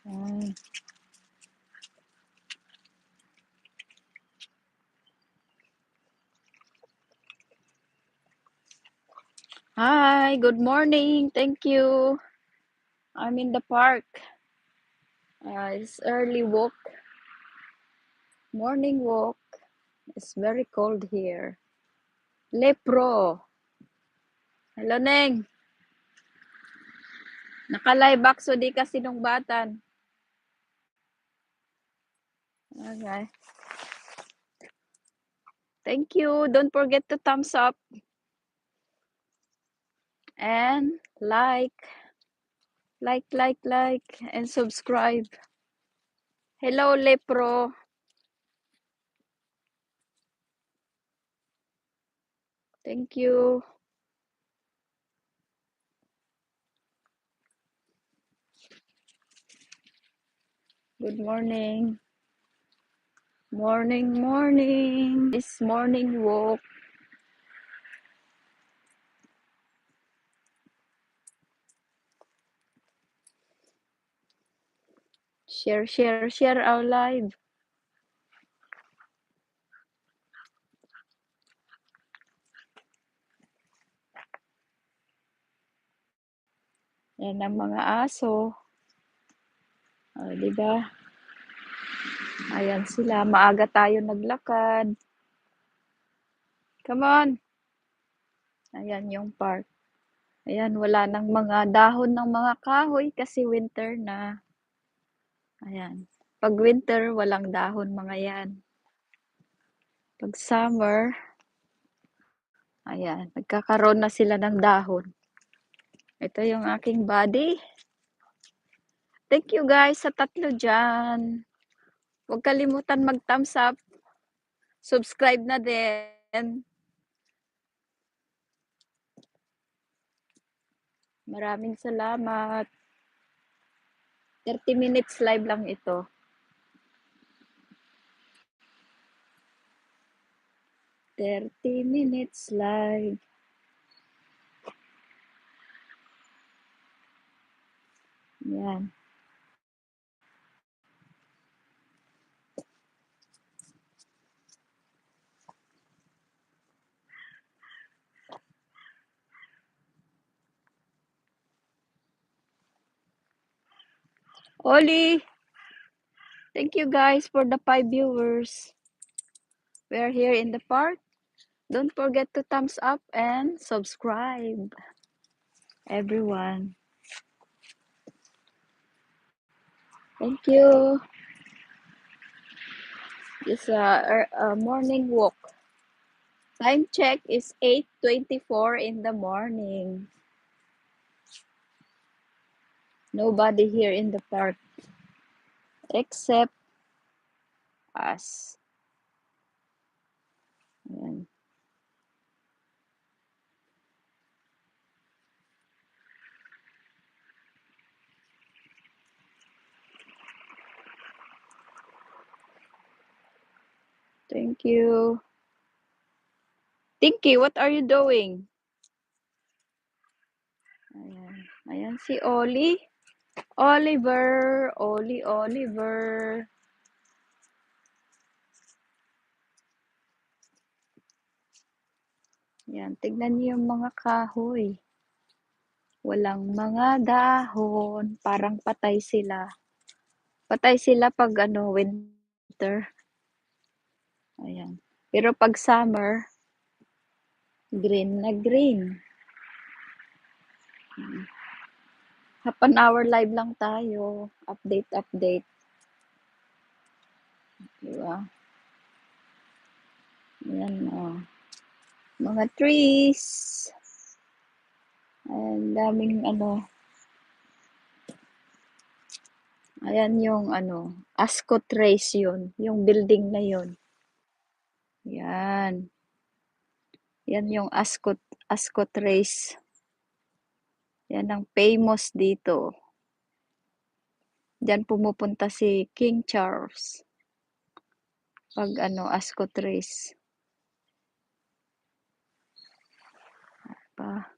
Yan. Hi, good morning. Thank you. I'm in the park. It's early walk, morning walk. It's very cold here. Lepro. Hello, Neng. Naka-live so di ka sinungbatan. Okay. Thank you. Don't forget to thumbs up and like, and subscribe. Hello, Lepro. Thank you. Good morning. Morning. This morning walk. Share our live. Yan ang mga aso. Di ba? Ayan sila. Maaga tayo naglakad. Come on. Ayan yung park. Ayan, wala nang mga dahon ng mga kahoy kasi winter na. Ayan. Pag winter, walang dahon mga yan. Pag summer, ayan, nagkakaroon na sila ng dahon. Ito yung aking body. Thank you guys sa 3 dyan. Huwag kalimutan mag-thumbs up. Subscribe na din. Maraming salamat. 30 minutes live lang ito. 30 minutes live. Yan. Oli, thank you guys for the 5 viewers. We're here in the park. Don't forget to thumbs up and subscribe, everyone. Thank you. This a morning walk. Time check is 8:24 in the morning. Nobody here in the park except us. Ayan. Thank you. Tinky, what are you doing? Ayan. Ayan si Oli. Oliver. Oliver. Yan. Tignan niyo yung mga kahoy. Walang mga dahon. Parang patay sila. Patay sila pag winter. Ayan. Pero pag summer, green na green. Half an hour live lang tayo. Update. Diba? Ayan o. Mga trees. Ayan, daming Ayan yung Ascot Race yun. Yung building na yun. Yan. Yan yung Ascot Race. Yan ang famous dito. Diyan pumupunta si King Charles. Pag Ascot Race. Pa.